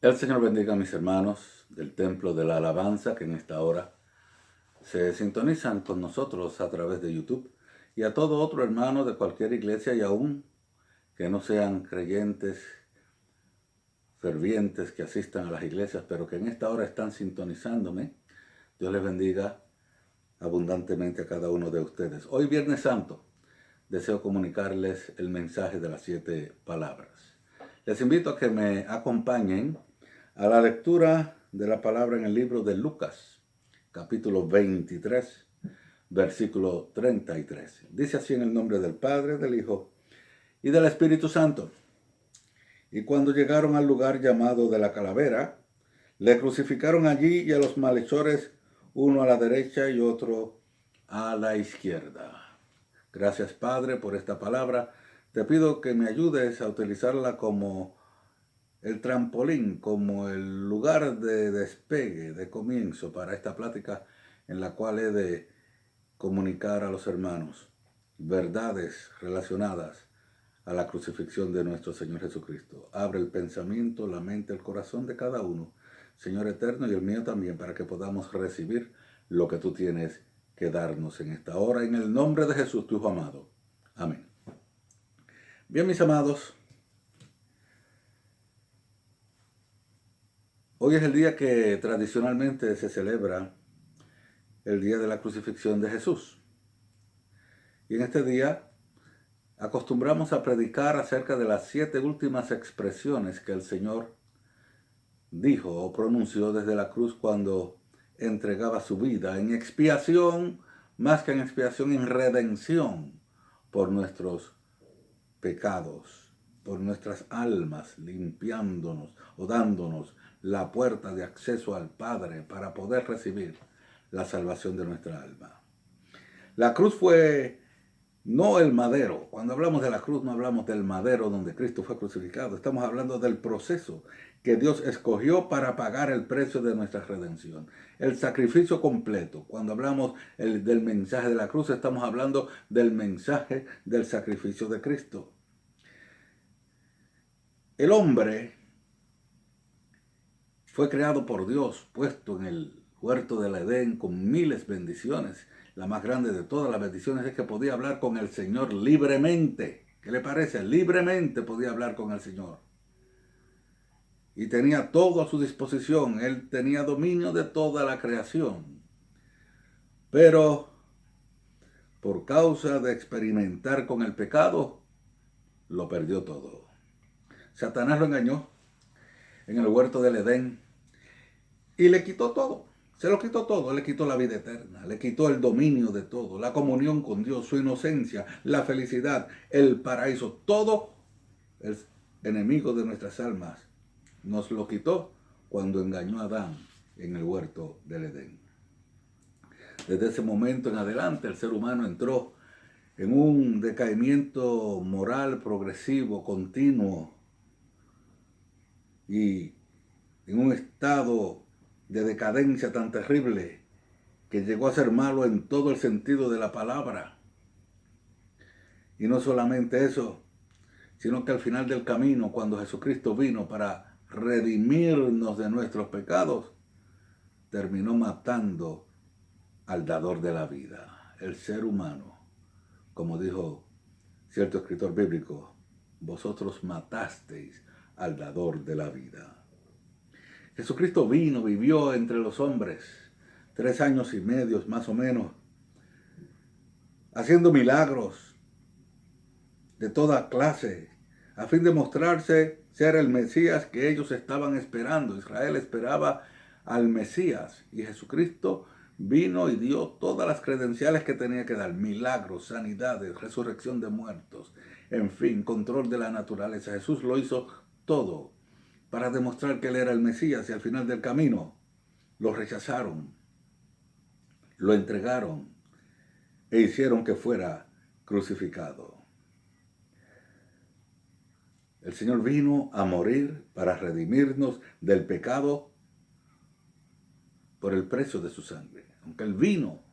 El Señor bendiga a mis hermanos del Templo de la Alabanza que en esta hora se sintonizan con nosotros a través de YouTube y a todo otro hermano de cualquier iglesia y aún que no sean creyentes fervientes que asistan a las iglesias, pero que en esta hora están sintonizándome. Dios les bendiga abundantemente a cada uno de ustedes. Hoy Viernes Santo deseo comunicarles el mensaje de las 7 palabras. Les invito a que me acompañen a la lectura de la palabra en el libro de Lucas, capítulo 23, versículo 33. Dice así en el nombre del Padre, del Hijo y del Espíritu Santo. Y cuando llegaron al lugar llamado de la Calavera, le crucificaron allí y a los malhechores, uno a la derecha y otro a la izquierda. Gracias, Padre, por esta palabra. Te pido que me ayudes a utilizarla como el trampolín, como el lugar de despegue, de comienzo para esta plática en la cual he de comunicar a los hermanos verdades relacionadas a la crucifixión de nuestro Señor Jesucristo. Abre el pensamiento, la mente, el corazón de cada uno, Señor eterno, y el mío también, para que podamos recibir lo que tú tienes que darnos en esta hora, en el nombre de Jesús, tu Hijo amado. Amén. Bien, mis amados, hoy es el día que tradicionalmente se celebra el día de la crucifixión de Jesús. Y en este día acostumbramos a predicar acerca de las 7 últimas expresiones que el Señor dijo o pronunció desde la cruz cuando entregaba su vida en expiación, más que en expiación, en redención por nuestros pecados, por nuestras almas, limpiándonos o dándonos la puerta de acceso al Padre para poder recibir la salvación de nuestra alma. La cruz fue no el madero. Cuando hablamos de la cruz no hablamos del madero donde Cristo fue crucificado. Estamos hablando del proceso que Dios escogió para pagar el precio de nuestra redención. El sacrificio completo. Cuando hablamos del mensaje de la cruz, estamos hablando del mensaje del sacrificio de Cristo. El hombre fue creado por Dios, puesto en el huerto del Edén con miles de bendiciones. La más grande de todas las bendiciones es que podía hablar con el Señor libremente. ¿Qué le parece? Libremente podía hablar con el Señor. Y tenía todo a su disposición. Él tenía dominio de toda la creación. Pero por causa de experimentar con el pecado, lo perdió todo. Satanás lo engañó en el huerto del Edén y le quitó todo. Se lo quitó todo, le quitó la vida eterna, le quitó el dominio de todo, la comunión con Dios, su inocencia, la felicidad, el paraíso, todo el enemigo de nuestras almas nos lo quitó cuando engañó a Adán en el huerto del Edén. Desde ese momento en adelante el ser humano entró en un decaimiento moral progresivo, continuo y en un estado de decadencia tan terrible que llegó a ser malo en todo el sentido de la palabra. Y no solamente eso, sino que al final del camino, cuando Jesucristo vino para redimirnos de nuestros pecados, terminó matando al dador de la vida, el ser humano. Como dijo cierto escritor bíblico, vosotros matasteis al dador de la vida. Jesucristo vino, vivió entre los hombres 3 años y medio más o menos, haciendo milagros de toda clase, a fin de mostrarse ser el Mesías que ellos estaban esperando. Israel esperaba al Mesías y Jesucristo vino y dio todas las credenciales que tenía que dar: milagros, sanidades, resurrección de muertos, en fin, control de la naturaleza. Jesús lo hizo todo para demostrar que él era el Mesías, y al final del camino lo rechazaron, lo entregaron e hicieron que fuera crucificado. El Señor vino a morir para redimirnos del pecado por el precio de su sangre. Aunque Él vino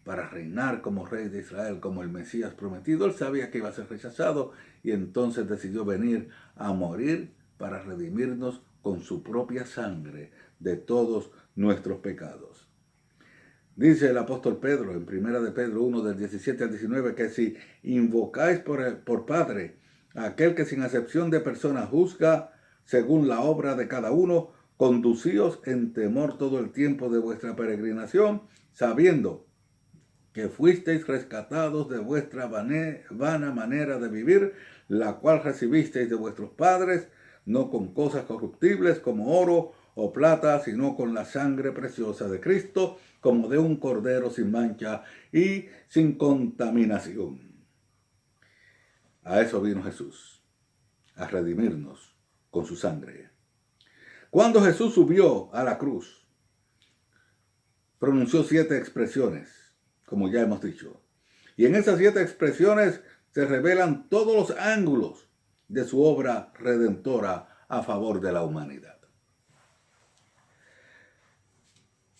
para reinar como rey de Israel, como el Mesías prometido, Él sabía que iba a ser rechazado y entonces decidió venir a morir para redimirnos con su propia sangre de todos nuestros pecados. Dice el apóstol Pedro en 1 de Pedro 1 del 17 al 19 que si invocáis por Padre a aquel que sin acepción de personas juzga según la obra de cada uno, conducíos en temor todo el tiempo de vuestra peregrinación, sabiendo que fuisteis rescatados de vuestra vana manera de vivir, la cual recibisteis de vuestros padres, no con cosas corruptibles como oro o plata, sino con la sangre preciosa de Cristo, como de un cordero sin mancha y sin contaminación. A eso vino Jesús, a redimirnos con su sangre. Cuando Jesús subió a la cruz, pronunció 7 expresiones, como ya hemos dicho. Y en esas 7 expresiones se revelan todos los ángulos de su obra redentora a favor de la humanidad.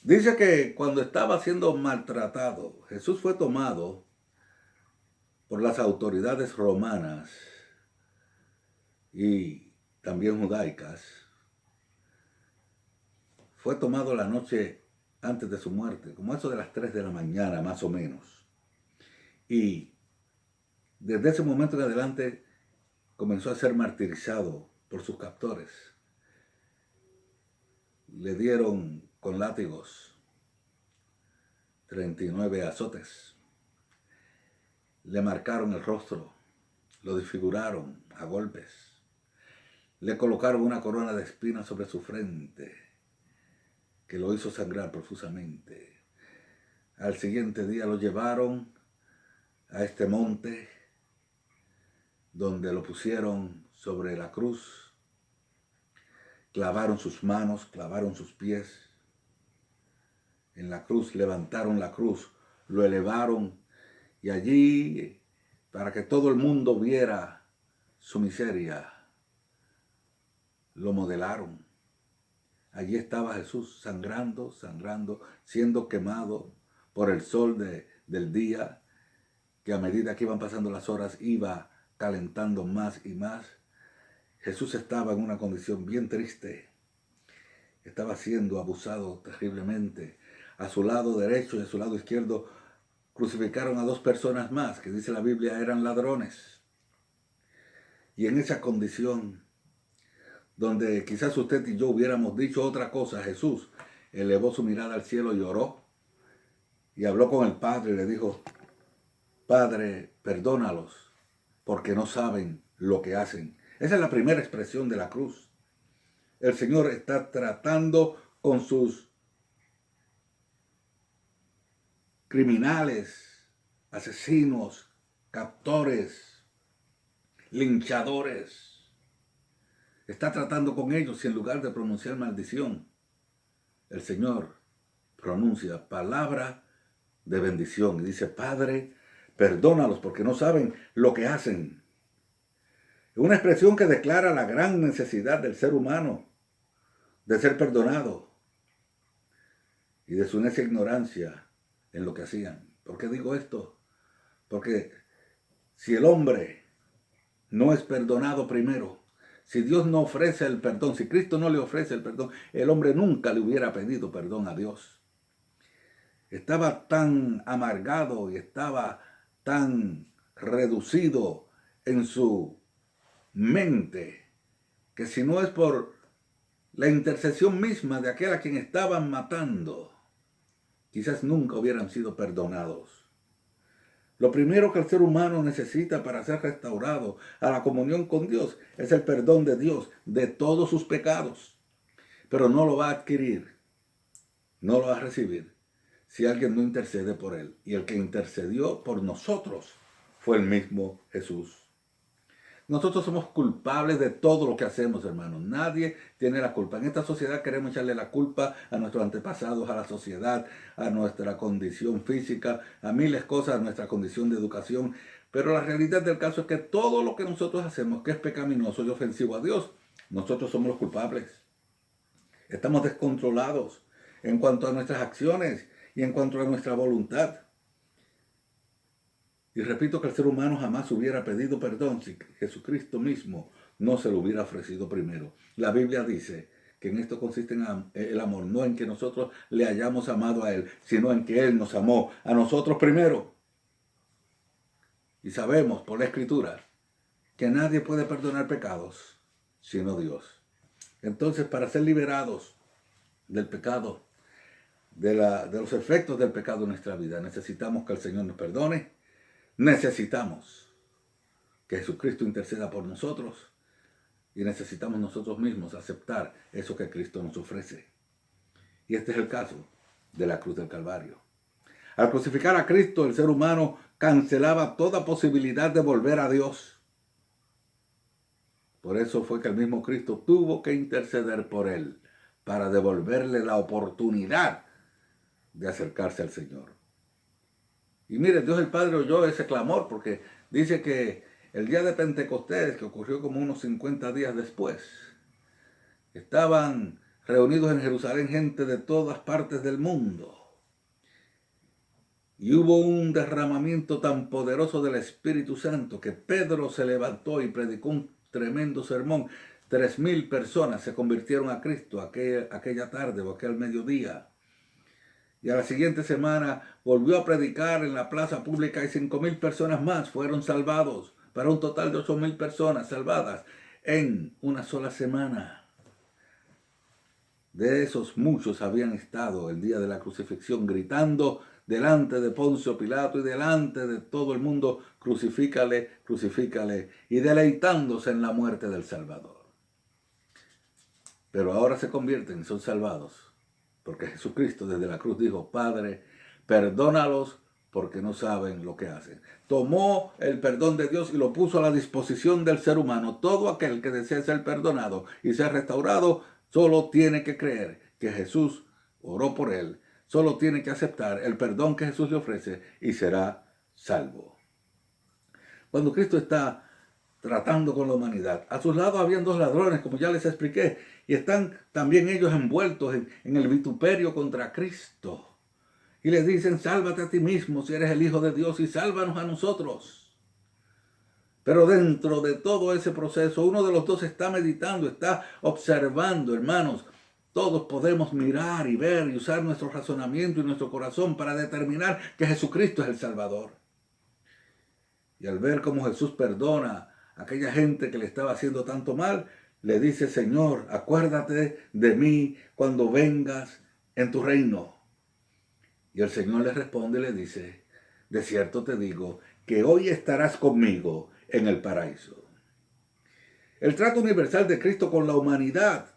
Dice que cuando estaba siendo maltratado, Jesús fue tomado por las autoridades romanas y también judaicas. Fue tomado la noche antes de su muerte, como eso de las 3 de la mañana más o menos. Y desde ese momento en adelante comenzó a ser martirizado por sus captores. Le dieron con látigos 39 azotes. Le marcaron el rostro, lo desfiguraron a golpes. Le colocaron una corona de espinas sobre su frente, que lo hizo sangrar profusamente. Al siguiente día lo llevaron a este monte, donde lo pusieron sobre la cruz. Clavaron sus manos, clavaron sus pies en la cruz, levantaron la cruz, lo elevaron y allí, para que todo el mundo viera su miseria, lo modelaron. Allí estaba Jesús sangrando, siendo quemado por el sol del día, que a medida que iban pasando las horas iba calentando más y más. Jesús estaba en una condición bien triste. Estaba siendo abusado terriblemente. A su lado derecho y a su lado izquierdo crucificaron a 2 personas más, que dice la Biblia eran ladrones. Y en esa condición, donde quizás usted y yo hubiéramos dicho otra cosa, Jesús elevó su mirada al cielo y oró. Y habló con el Padre y le dijo: Padre, perdónalos, porque no saben lo que hacen. Esa es la primera expresión de la cruz. El Señor está tratando con sus criminales, asesinos, captores, linchadores. Está tratando con ellos y en lugar de pronunciar maldición, el Señor pronuncia palabra de bendición y dice: Padre, perdónalos porque no saben lo que hacen. Es una expresión que declara la gran necesidad del ser humano de ser perdonado y de su necia ignorancia en lo que hacían. ¿Por qué digo esto? Porque si el hombre no es perdonado primero, si Dios no ofrece el perdón, si Cristo no le ofrece el perdón, el hombre nunca le hubiera pedido perdón a Dios. Estaba tan amargado y estaba tan reducido en su mente que si no es por la intercesión misma de aquel a quien estaban matando, quizás nunca hubieran sido perdonados. Lo primero que el ser humano necesita para ser restaurado a la comunión con Dios es el perdón de Dios de todos sus pecados. Pero no lo va a adquirir, no lo va a recibir si alguien no intercede por él. Y el que intercedió por nosotros fue el mismo Jesús. Nosotros somos culpables de todo lo que hacemos, hermanos. Nadie tiene la culpa. En esta sociedad queremos echarle la culpa a nuestros antepasados, a la sociedad, a nuestra condición física, a miles de cosas, a nuestra condición de educación. Pero la realidad del caso es que todo lo que nosotros hacemos que es pecaminoso y ofensivo a Dios, nosotros somos los culpables. Estamos descontrolados en cuanto a nuestras acciones y en cuanto a nuestra voluntad. Y repito que el ser humano jamás hubiera pedido perdón si Jesucristo mismo no se lo hubiera ofrecido primero. La Biblia dice que en esto consiste el amor, no en que nosotros le hayamos amado a Él, sino en que Él nos amó a nosotros primero. Y sabemos por la Escritura que nadie puede perdonar pecados sino Dios. Entonces, para ser liberados del pecado, de los efectos del pecado en nuestra vida, necesitamos que el Señor nos perdone, necesitamos que Jesucristo interceda por nosotros y necesitamos nosotros mismos aceptar eso que Cristo nos ofrece. Y este es el caso de la cruz del Calvario. Al crucificar a Cristo, el ser humano cancelaba toda posibilidad de volver a Dios. Por eso fue que el mismo Cristo tuvo que interceder por él, para devolverle la oportunidad de acercarse al Señor. Y mire, Dios el Padre oyó ese clamor, porque dice que el día de Pentecostés, que ocurrió como unos 50 días después, estaban reunidos en Jerusalén gente de todas partes del mundo. Y hubo un derramamiento tan poderoso del Espíritu Santo que Pedro se levantó y predicó un tremendo sermón. 3,000 personas se convirtieron a Cristo aquella tarde o aquel mediodía. Y a la siguiente semana volvió a predicar en la plaza pública y 5,000 personas más fueron salvados, para un total de 8,000 personas salvadas en una sola semana. De esos muchos habían estado el día de la crucifixión gritando delante de Poncio Pilato y delante de todo el mundo: crucifícale, crucifícale, y deleitándose en la muerte del Salvador. Pero ahora se convierten y son salvados, porque Jesucristo desde la cruz dijo: Padre, perdónalos porque no saben lo que hacen. Tomó el perdón de Dios y lo puso a la disposición del ser humano. Todo aquel que desee ser perdonado y ser restaurado solo tiene que creer que Jesús oró por él. Solo tiene que aceptar el perdón que Jesús le ofrece y será salvo. Cuando Cristo está tratando con la humanidad, a sus lados habían 2 ladrones, como ya les expliqué, y están también ellos envueltos en el vituperio contra Cristo. Y les dicen: sálvate a ti mismo si eres el Hijo de Dios y sálvanos a nosotros. Pero dentro de todo ese proceso, uno de los 2 está meditando, está observando, hermanos. Todos podemos mirar y ver y usar nuestro razonamiento y nuestro corazón para determinar que Jesucristo es el Salvador. Y al ver cómo Jesús perdona a aquella gente que le estaba haciendo tanto mal, le dice: Señor, acuérdate de mí cuando vengas en tu reino. Y el Señor le responde y le dice: de cierto te digo que hoy estarás conmigo en el paraíso. El trato universal de Cristo con la humanidad,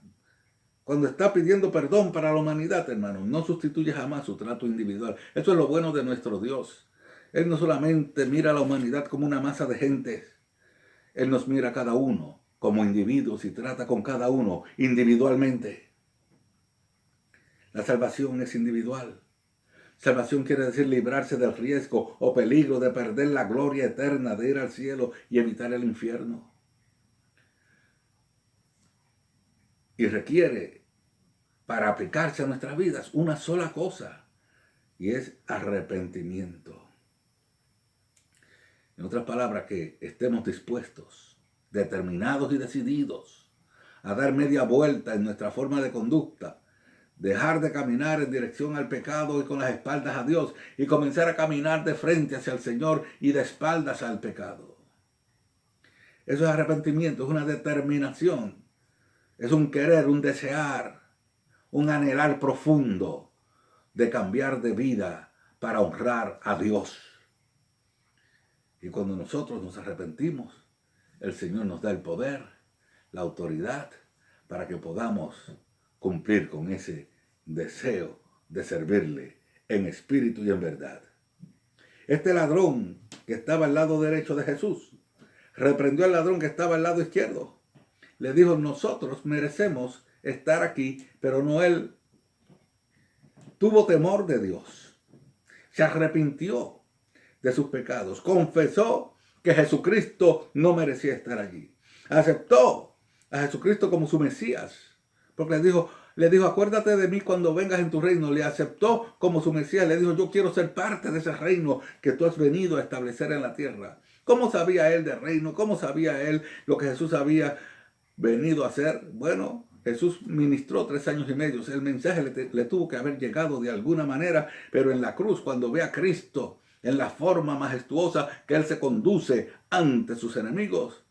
cuando está pidiendo perdón para la humanidad, hermanos, no sustituye jamás su trato individual. Eso es lo bueno de nuestro Dios. Él no solamente mira a la humanidad como una masa de gentes. Él nos mira a cada uno como individuos y trata con cada uno individualmente. La salvación es individual. Salvación quiere decir librarse del riesgo o peligro de perder la gloria eterna, de ir al cielo y evitar el infierno. Y requiere, para aplicarse a nuestras vidas, una sola cosa, y es arrepentimiento. En otras palabras, que estemos dispuestos, determinados y decididos a dar media vuelta en nuestra forma de conducta, dejar de caminar en dirección al pecado y con las espaldas a Dios, y comenzar a caminar de frente hacia el Señor y de espaldas al pecado. Eso es arrepentimiento, es una determinación. Es un querer, un desear, un anhelar profundo de cambiar de vida para honrar a Dios. Y cuando nosotros nos arrepentimos, el Señor nos da el poder, la autoridad, para que podamos cumplir con ese deseo de servirle en espíritu y en verdad. Este ladrón que estaba al lado derecho de Jesús reprendió al ladrón que estaba al lado izquierdo. Le dijo: nosotros merecemos estar aquí, pero no él. Tuvo temor de Dios. Se arrepintió de sus pecados. Confesó que Jesucristo no merecía estar allí. Aceptó a Jesucristo como su Mesías. Porque le dijo: acuérdate de mí cuando vengas en tu reino. Le aceptó como su Mesías. Le dijo: yo quiero ser parte de ese reino que tú has venido a establecer en la tierra. ¿Cómo sabía él del reino? ¿Cómo sabía él lo que Jesús había venido a hacer? Bueno, Jesús ministró 3 años y medio. El mensaje le tuvo que haber llegado de alguna manera, pero en la cruz, cuando ve a Cristo en la forma majestuosa que él se conduce ante sus enemigos,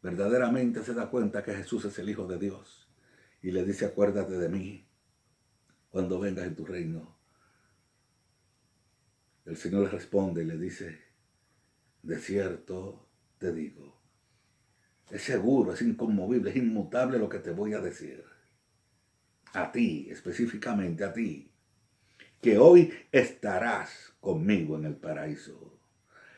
verdaderamente se da cuenta que Jesús es el Hijo de Dios. Y le dice, acuérdate de mí cuando vengas en tu reino. El Señor le responde y le dice, de cierto te digo, es seguro, es inconmovible, es inmutable lo que te voy a decir. A ti, específicamente a ti, que hoy estarás conmigo en el paraíso.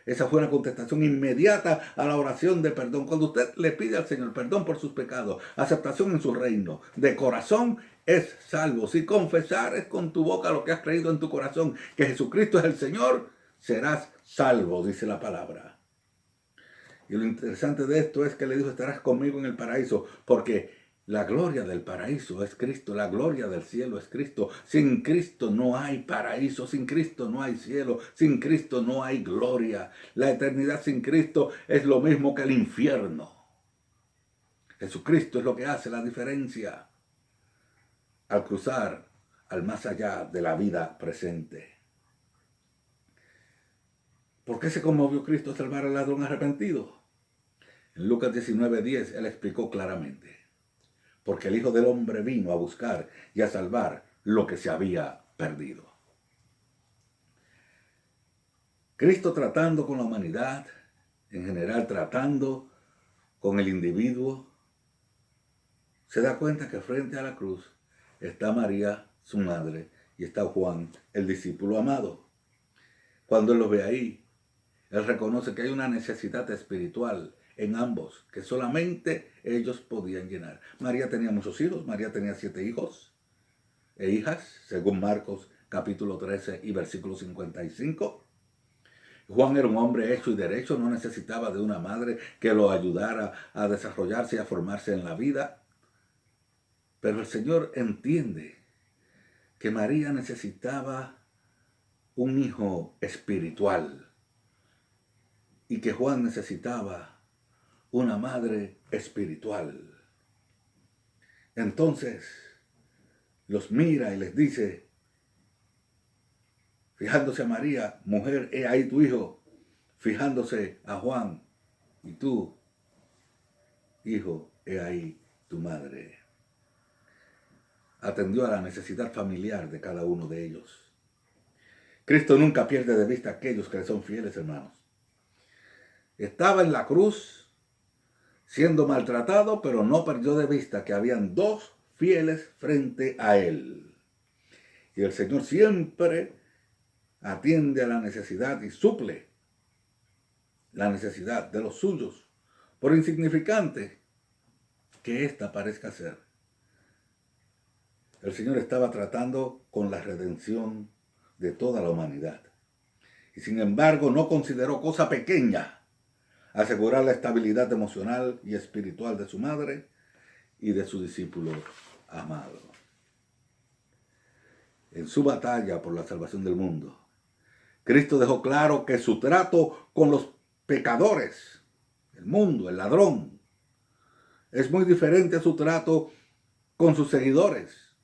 Esa fue una contestación inmediata a la oración de perdón. Cuando usted le pide al Señor perdón por sus pecados, aceptación en su reino, de corazón es salvo. Si confesares con tu boca lo que has creído en tu corazón, que Jesucristo es el Señor, serás salvo, dice la palabra. Y lo interesante de esto es que le dijo, estarás conmigo en el paraíso, porque la gloria del paraíso es Cristo, la gloria del cielo es Cristo. Sin Cristo no hay paraíso, sin Cristo no hay cielo, sin Cristo no hay gloria. La eternidad sin Cristo es lo mismo que el infierno. Jesucristo es lo que hace la diferencia al cruzar al más allá de la vida presente. ¿Por qué se conmovió Cristo a salvar al ladrón arrepentido? En Lucas 19:10 él explicó claramente. Porque el Hijo del Hombre vino a buscar y a salvar lo que se había perdido. Cristo tratando con la humanidad, en general tratando con el individuo, se da cuenta que frente a la cruz está María, su madre, y está Juan, el discípulo amado. Cuando él los ve ahí, él reconoce que hay una necesidad espiritual en ambos, que solamente ellos podían llenar. María tenía muchos hijos, María tenía 7 hijos e hijas, según Marcos capítulo 13 y versículo 55. Juan era un hombre hecho y derecho, no necesitaba de una madre que lo ayudara a desarrollarse y a formarse en la vida. Pero el Señor entiende que María necesitaba un hijo espiritual y que Juan necesitaba una madre espiritual. Entonces los mira y les dice, fijándose a María, mujer, he ahí tu hijo. Fijándose a Juan, y tú, hijo, he ahí tu madre. Atendió a la necesidad familiar de cada uno de ellos. Cristo nunca pierde de vista a aquellos que le son fieles, hermanos. Estaba en la cruz siendo maltratado, pero no perdió de vista que habían 2 fieles frente a él. Y el Señor siempre atiende a la necesidad y suple la necesidad de los suyos, por insignificante que ésta parezca ser. El Señor estaba tratando con la redención de toda la humanidad. Y sin embargo no consideró cosa pequeña asegurar la estabilidad emocional y espiritual de su madre y de su discípulo amado. En su batalla por la salvación del mundo, Cristo dejó claro que su trato con los pecadores, el mundo, el ladrón, es muy diferente a su trato con sus seguidores.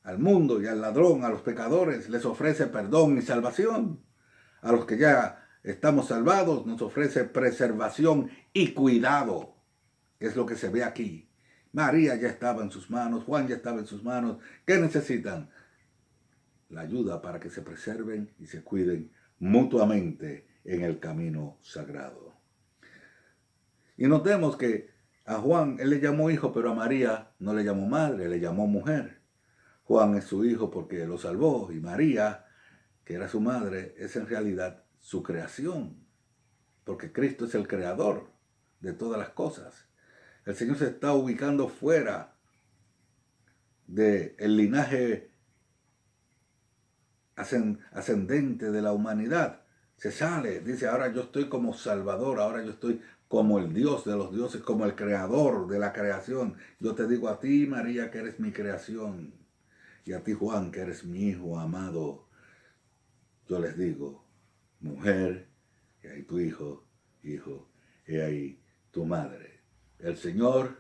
Al mundo y al ladrón, a los pecadores, les ofrece perdón y salvación. A los que ya estamos salvados, nos ofrece preservación y cuidado. Es lo que se ve aquí. María ya estaba en sus manos, Juan ya estaba en sus manos. ¿Qué necesitan? La ayuda para que se preserven y se cuiden mutuamente en el camino sagrado. Y notemos que a Juan él le llamó hijo, pero a María no le llamó madre, le llamó mujer. Juan es su hijo porque lo salvó, y María, que era su madre, es en realidad su creación, porque Cristo es el creador de todas las cosas. El Señor se está ubicando fuera del linaje ascendente de la humanidad. Se sale, dice, ahora yo estoy como Salvador, ahora yo estoy como el Dios de los dioses, como el creador de la creación. Yo te digo a ti, María, que eres mi creación, y a ti, Juan, que eres mi hijo amado. Yo les digo, mujer, he ahí tu hijo, he ahí tu madre. El Señor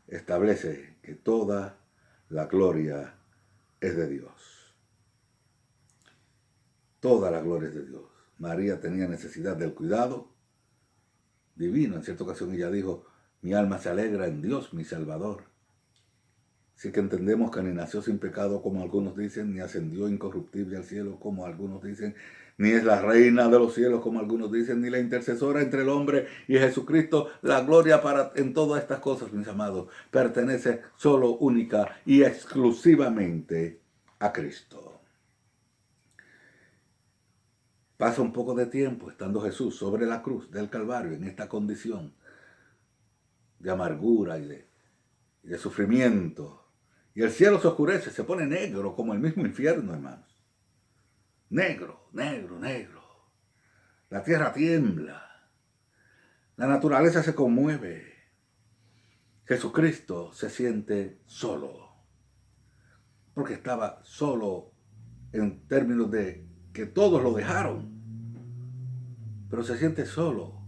establece que toda la gloria es de Dios. Toda la gloria es de Dios. María tenía necesidad del cuidado divino. En cierta ocasión ella dijo, mi alma se alegra en Dios, mi Salvador. Así que entendemos que ni nació sin pecado, como algunos dicen, ni ascendió incorruptible al cielo, como algunos dicen, ni es la reina de los cielos, como algunos dicen, ni la intercesora entre el hombre y Jesucristo. La gloria en todas estas cosas, mis amados, pertenece solo, única y exclusivamente a Cristo. Pasa un poco de tiempo estando Jesús sobre la cruz del Calvario en esta condición de amargura y de sufrimiento. Y el cielo se oscurece, se pone negro como el mismo infierno, hermanos. Negro, negro, negro. La tierra tiembla. La naturaleza se conmueve. Jesucristo se siente solo. Porque estaba solo en términos de que todos lo dejaron. Pero se siente solo,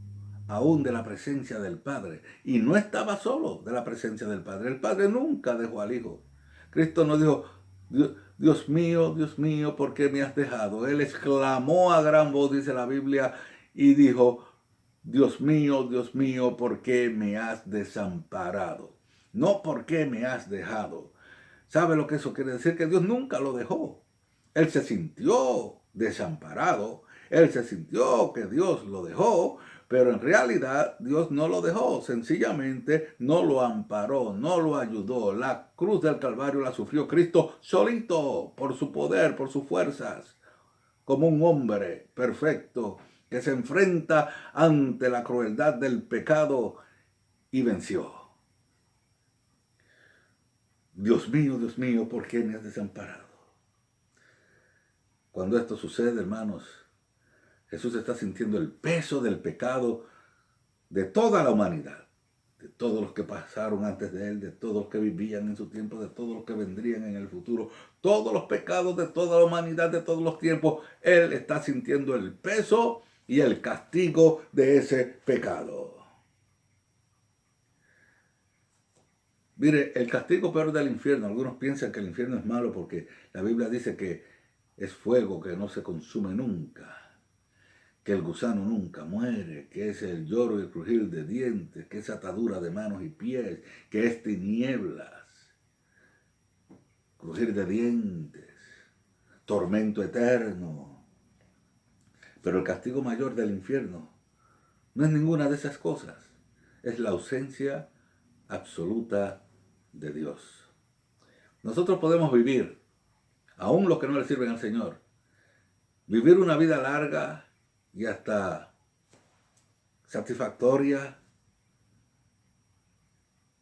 aún de la presencia del Padre. Y no estaba solo de la presencia del Padre. El Padre nunca dejó al Hijo. Cristo no dijo, Dios mío, ¿por qué me has dejado? Él exclamó a gran voz, dice la Biblia, y dijo, Dios mío, ¿por qué me has desamparado? No por qué me has dejado. ¿Sabe lo que eso quiere decir? Que Dios nunca lo dejó. Él se sintió desamparado. Él se sintió que Dios lo dejó, pero en realidad Dios no lo dejó, sencillamente no lo amparó, no lo ayudó. La cruz del Calvario la sufrió Cristo solito, por su poder, por sus fuerzas, como un hombre perfecto que se enfrenta ante la crueldad del pecado y venció. Dios mío, ¿por qué me has desamparado? Cuando esto sucede, hermanos, Jesús está sintiendo el peso del pecado de toda la humanidad, de todos los que pasaron antes de él, de todos los que vivían en su tiempo, de todos los que vendrían en el futuro, todos los pecados de toda la humanidad, de todos los tiempos. Él está sintiendo el peso y el castigo de ese pecado. Mire, el castigo peor del infierno, algunos piensan que el infierno es malo porque la Biblia dice que es fuego que no se consume nunca, que el gusano nunca muere, que es el lloro y el crujir de dientes, que es atadura de manos y pies, que es tinieblas, crujir de dientes, tormento eterno. Pero el castigo mayor del infierno no es ninguna de esas cosas, es la ausencia absoluta de Dios. Nosotros podemos vivir, aún los que no le sirven al Señor, vivir una vida larga y hasta satisfactoria,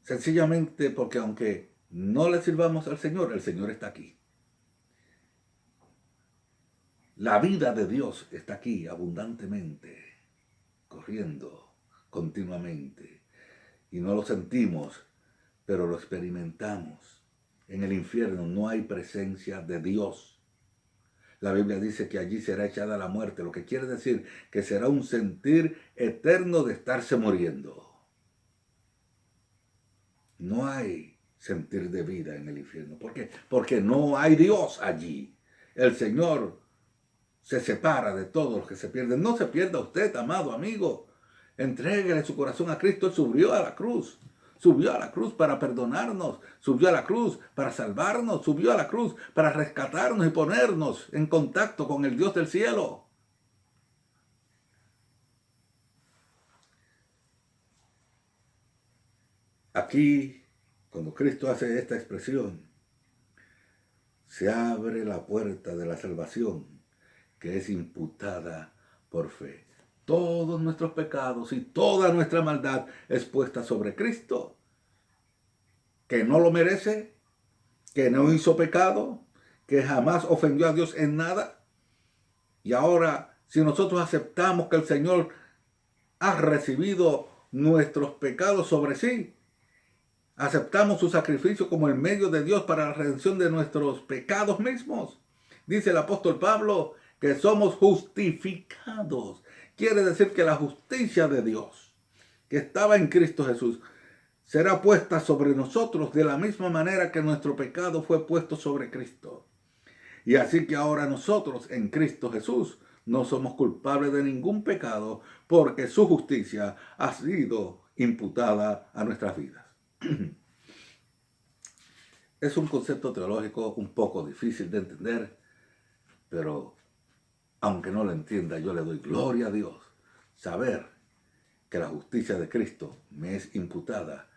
sencillamente porque aunque no le sirvamos al Señor, el Señor está aquí. La vida de Dios está aquí abundantemente, corriendo continuamente. Y no lo sentimos, pero lo experimentamos. En el infierno no hay presencia de Dios. La Biblia dice que allí será echada la muerte, lo que quiere decir que será un sentir eterno de estarse muriendo. No hay sentir de vida en el infierno. ¿Por qué? Porque no hay Dios allí. El Señor se separa de todos los que se pierden. No se pierda usted, amado amigo. Entréguele su corazón a Cristo. Él subió a la cruz. Subió a la cruz para perdonarnos, subió a la cruz para salvarnos, subió a la cruz para rescatarnos y ponernos en contacto con el Dios del cielo. Aquí, cuando Cristo hace esta expresión, se abre la puerta de la salvación que es imputada por fe. Todos nuestros pecados y toda nuestra maldad es puesta sobre Cristo, que no lo merece, que no hizo pecado, que jamás ofendió a Dios en nada. Y ahora, si nosotros aceptamos que el Señor ha recibido nuestros pecados sobre sí, aceptamos su sacrificio como el medio de Dios para la redención de nuestros pecados mismos. Dice el apóstol Pablo que somos justificados, quiere decir que la justicia de Dios, que estaba en Cristo Jesús, será puesta sobre nosotros de la misma manera que nuestro pecado fue puesto sobre Cristo. Y así que ahora nosotros en Cristo Jesús no somos culpables de ningún pecado porque su justicia ha sido imputada a nuestras vidas. Es un concepto teológico un poco difícil de entender, pero aunque no lo entienda, yo le doy gloria a Dios. Saber que la justicia de Cristo me es imputada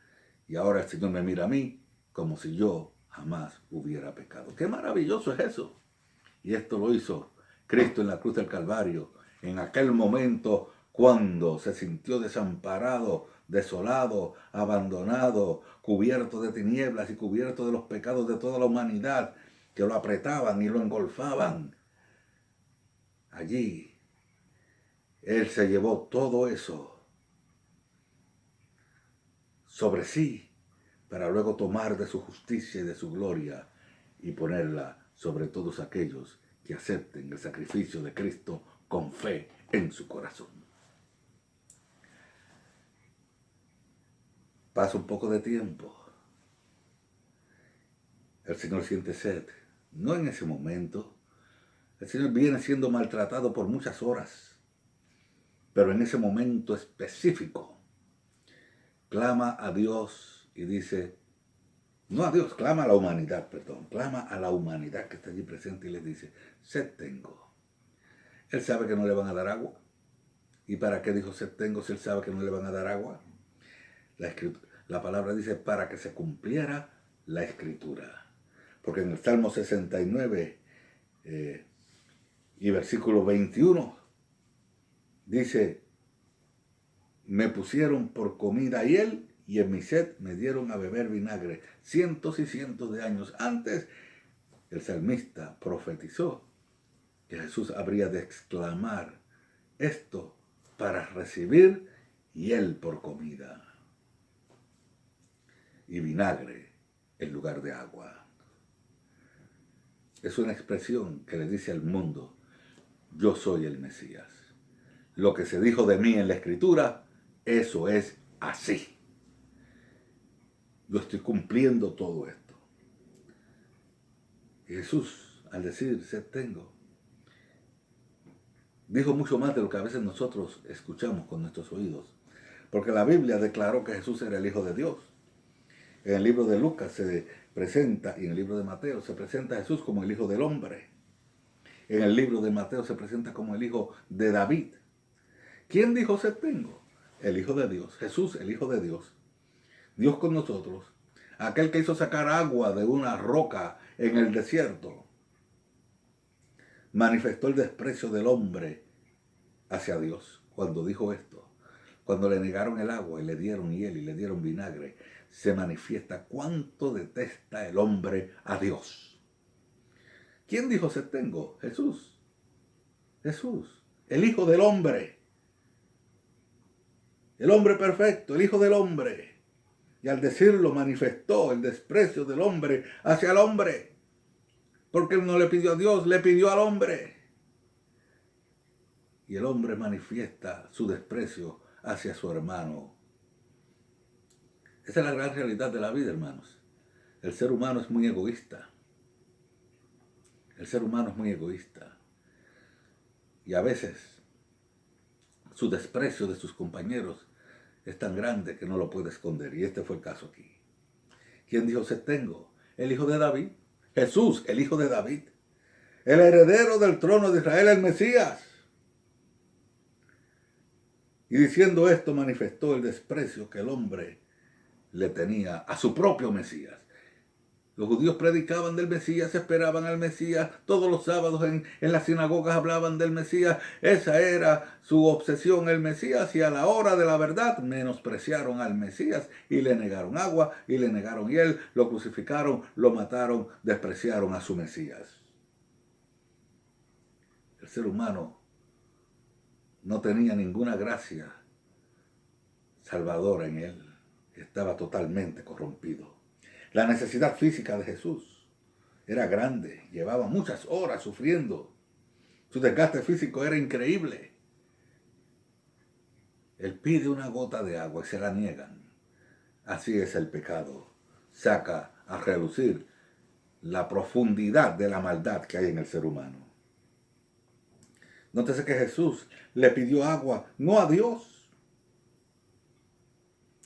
y ahora el Señor me mira a mí como si yo jamás hubiera pecado. ¡Qué maravilloso es eso! Y esto lo hizo Cristo en la cruz del Calvario, en aquel momento cuando se sintió desamparado, desolado, abandonado, cubierto de tinieblas y cubierto de los pecados de toda la humanidad que lo apretaban y lo engolfaban. Allí, Él se llevó todo eso sobre sí para luego tomar de su justicia y de su gloria y ponerla sobre todos aquellos que acepten el sacrificio de Cristo con fe en su corazón. Pasa un poco de tiempo. El Señor siente sed. No en ese momento. El Señor viene siendo maltratado por muchas horas. Pero en ese momento específico, clama a Dios y dice, no a Dios, clama a la humanidad, perdón. Clama a la humanidad que está allí presente y les dice, sed tengo. Él sabe que no le van a dar agua. ¿Y para qué dijo sed tengo si él sabe que no le van a dar agua? La palabra dice para que se cumpliera la escritura. Porque en el Salmo 69 y versículo 21 dice, me pusieron por comida hiel y en mi sed me dieron a beber vinagre. Cientos y cientos de años antes, el salmista profetizó que Jesús habría de exclamar esto para recibir hiel por comida y vinagre en lugar de agua. Es una expresión que le dice al mundo, yo soy el Mesías. Lo que se dijo de mí en la Escritura, eso es así. Yo estoy cumpliendo todo esto. Y Jesús, al decir, sed tengo, dijo mucho más de lo que a veces nosotros escuchamos con nuestros oídos. Porque la Biblia declaró que Jesús era el Hijo de Dios. En el libro de Lucas se presenta, y en el libro de Mateo se presenta a Jesús como el Hijo del Hombre. En el libro de Mateo se presenta como el Hijo de David. ¿Quién dijo sed tengo? El Hijo de Dios. Jesús, el Hijo de Dios. Dios con nosotros. Aquel que hizo sacar agua de una roca en el desierto. Manifestó el desprecio del hombre hacia Dios cuando dijo esto. Cuando le negaron el agua y le dieron hiel y le dieron vinagre, se manifiesta cuánto detesta el hombre a Dios. ¿Quién dijo sed tengo? Jesús. Jesús, el Hijo del Hombre. El hombre perfecto, el Hijo del Hombre. Y al decirlo manifestó el desprecio del hombre hacia el hombre. Porque él no le pidió a Dios, le pidió al hombre. Y el hombre manifiesta su desprecio hacia su hermano. Esa es la gran realidad de la vida, hermanos. El ser humano es muy egoísta. El ser humano es muy egoísta. Y a veces su desprecio de sus compañeros es tan grande que no lo puede esconder. Y este fue el caso aquí. ¿Quién dijo sed tengo? El Hijo de David. Jesús, el Hijo de David. El heredero del trono de Israel, el Mesías. Y diciendo esto manifestó el desprecio que el hombre le tenía a su propio Mesías. Los judíos predicaban del Mesías, esperaban al Mesías, todos los sábados en las sinagogas hablaban del Mesías, esa era su obsesión, el Mesías, y a la hora de la verdad menospreciaron al Mesías y le negaron agua y le negaron hiel, lo crucificaron, lo mataron, despreciaron a su Mesías. El ser humano no tenía ninguna gracia salvadora en él, estaba totalmente corrompido. La necesidad física de Jesús era grande, llevaba muchas horas sufriendo. Su desgaste físico era increíble. Él pide una gota de agua y se la niegan. Así es el pecado. Saca a relucir la profundidad de la maldad que hay en el ser humano. Nótese que Jesús le pidió agua no a Dios.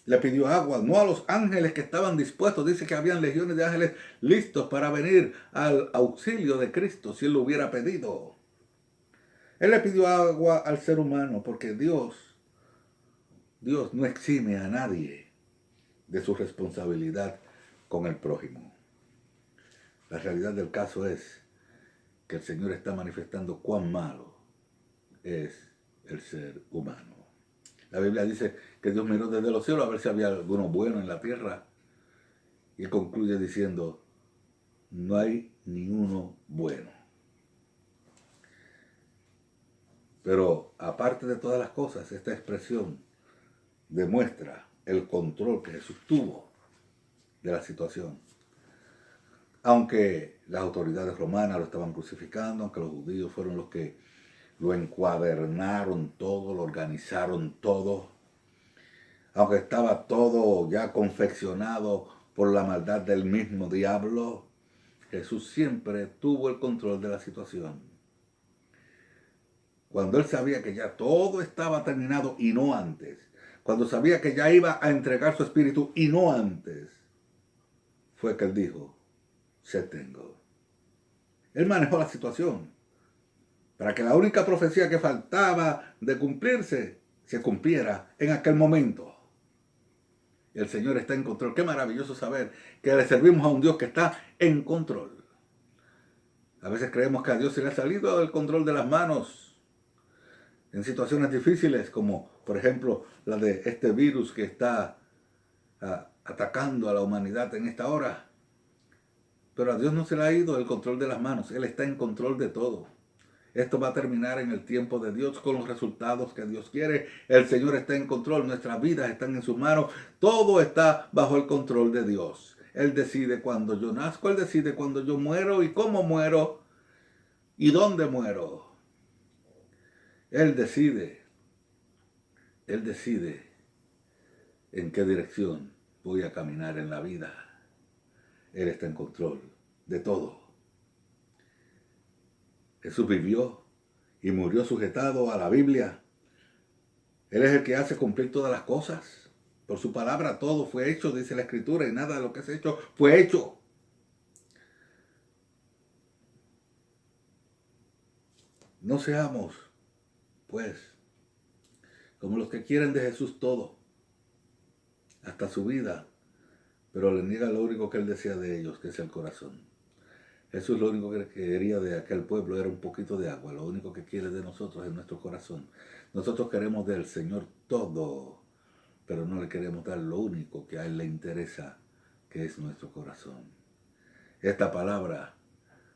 Le pidió agua no a los ángeles que estaban dispuestos. Dice que habían legiones de ángeles listos para venir al auxilio de Cristo si él lo hubiera pedido. Él le pidió agua al ser humano porque Dios no exime a nadie de su responsabilidad con el prójimo. La realidad del caso es que el Señor está manifestando cuán malo es el ser humano. La Biblia dice que Dios miró desde los cielos a ver si había alguno bueno en la tierra y concluye diciendo, no hay ni uno bueno. Pero aparte de todas las cosas, esta expresión demuestra el control que Jesús tuvo de la situación. Aunque las autoridades romanas lo estaban crucificando, aunque los judíos fueron los que lo encuadernaron todo, lo organizaron todo, aunque estaba todo ya confeccionado por la maldad del mismo diablo, Jesús siempre tuvo el control de la situación. Cuando él sabía que ya todo estaba terminado y no antes, cuando sabía que ya iba a entregar su espíritu y no antes, fue que él dijo, sed tengo. Él manejó la situación para que la única profecía que faltaba de cumplirse se cumpliera en aquel momento. El Señor está en control. Qué maravilloso saber que le servimos a un Dios que está en control. A veces creemos que a Dios se le ha salido el control de las manos en situaciones difíciles, como por ejemplo la de este virus que está atacando a la humanidad en esta hora. Pero a Dios no se le ha ido el control de las manos. Él está en control de todo. Esto va a terminar en el tiempo de Dios con los resultados que Dios quiere. El Señor está en control. Nuestras vidas están en sus manos. Todo está bajo el control de Dios. Él decide cuándo yo nazco. Él decide cuándo yo muero y cómo muero y dónde muero. Él decide en qué dirección voy a caminar en la vida. Él está en control de todo. Jesús vivió y murió sujetado a la Biblia. Él es el que hace cumplir todas las cosas. Por su palabra todo fue hecho, dice la Escritura, y nada de lo que es hecho fue hecho. No seamos, pues, como los que quieren de Jesús todo, hasta su vida, pero le niegan lo único que él desea de ellos, que es el corazón. Jesús lo único que quería de aquel pueblo era un poquito de agua. Lo único que quiere de nosotros es nuestro corazón. Nosotros queremos del Señor todo, pero no le queremos dar lo único que a Él le interesa, que es nuestro corazón. Esta palabra,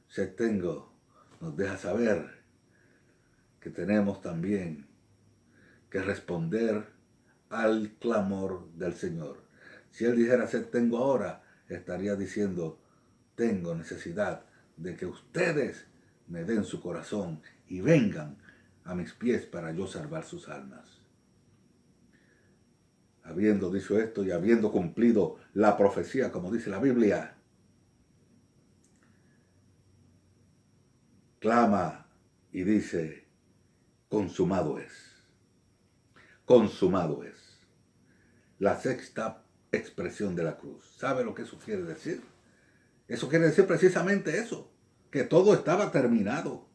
sed tengo, nos deja saber que tenemos también que responder al clamor del Señor. Si Él dijera sed tengo ahora, estaría diciendo tengo necesidad de que ustedes me den su corazón y vengan a mis pies para yo salvar sus almas. Habiendo dicho esto y habiendo cumplido la profecía, como dice la Biblia, clama y dice, consumado es. Consumado es. La sexta expresión de la cruz. ¿Sabe lo que eso quiere decir? Eso quiere decir precisamente eso, que todo estaba terminado.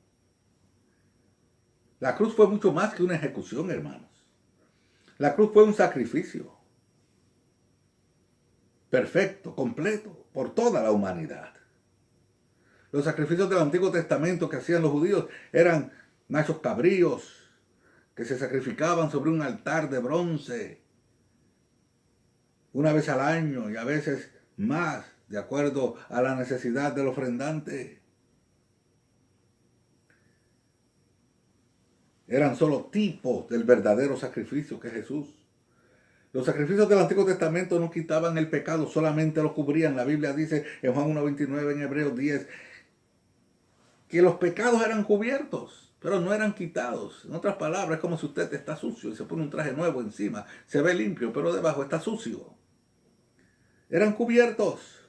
La cruz fue mucho más que una ejecución, hermanos. La cruz fue un sacrificio perfecto, completo, por toda la humanidad. Los sacrificios del Antiguo Testamento que hacían los judíos eran machos cabríos que se sacrificaban sobre un altar de bronce una vez al año y a veces más, de acuerdo a la necesidad del ofrendante. Eran solo tipos del verdadero sacrificio que es Jesús. Los sacrificios del Antiguo Testamento no quitaban el pecado, solamente lo cubrían. La Biblia dice en Juan 1:29, en Hebreos 10, que los pecados eran cubiertos, pero no eran quitados. En otras palabras, es como si usted está sucio y se pone un traje nuevo encima. Se ve limpio, pero debajo está sucio. Eran cubiertos.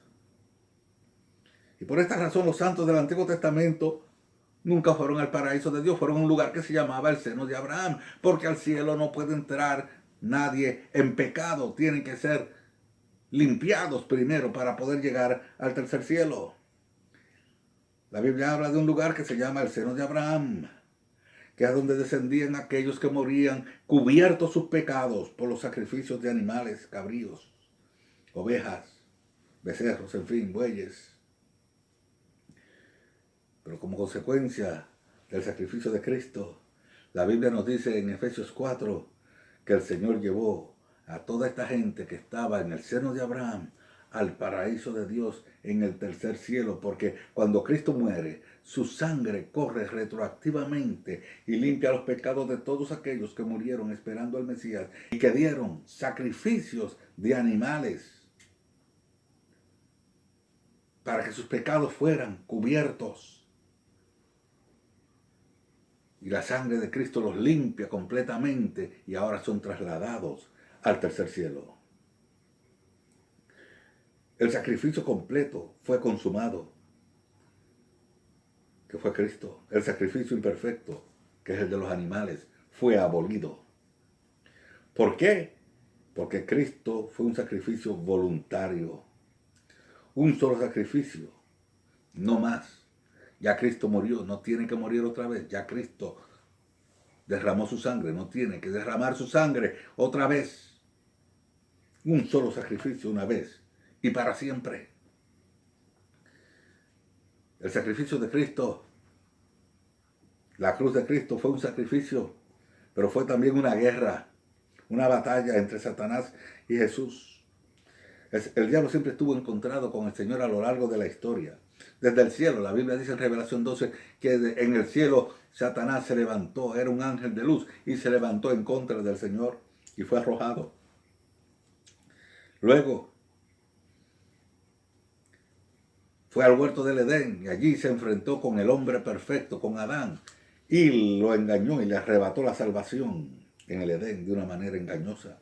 Y por esta razón los santos del Antiguo Testamento nunca fueron al paraíso de Dios, fueron a un lugar que se llamaba el seno de Abraham, porque al cielo no puede entrar nadie en pecado. Tienen que ser limpiados primero para poder llegar al tercer cielo. La Biblia habla de un lugar que se llama el seno de Abraham, que es donde descendían aquellos que morían cubiertos sus pecados por los sacrificios de animales, cabríos, ovejas, becerros, en fin, bueyes. Pero como consecuencia del sacrificio de Cristo, la Biblia nos dice en Efesios 4 que el Señor llevó a toda esta gente que estaba en el seno de Abraham al paraíso de Dios en el tercer cielo, porque cuando Cristo muere, su sangre corre retroactivamente y limpia los pecados de todos aquellos que murieron esperando al Mesías y que dieron sacrificios de animales para que sus pecados fueran cubiertos. Y la sangre de Cristo los limpia completamente y ahora son trasladados al tercer cielo. El sacrificio completo fue consumado, que fue Cristo. El sacrificio imperfecto, que es el de los animales, fue abolido. ¿Por qué? Porque Cristo fue un sacrificio voluntario. Un solo sacrificio, no más. Ya Cristo murió, no tiene que morir otra vez. Ya Cristo derramó su sangre, no tiene que derramar su sangre otra vez. Un solo sacrificio una vez y para siempre. El sacrificio de Cristo, la cruz de Cristo fue un sacrificio, pero fue también una guerra, una batalla entre Satanás y Jesús. El diablo siempre estuvo encontrado con el Señor a lo largo de la historia. Desde el cielo, la Biblia dice en Revelación 12 que en el cielo Satanás se levantó, era un ángel de luz y se levantó en contra del Señor y fue arrojado. Luego fue al huerto del Edén y allí se enfrentó con el hombre perfecto, con Adán, y lo engañó y le arrebató la salvación en el Edén de una manera engañosa.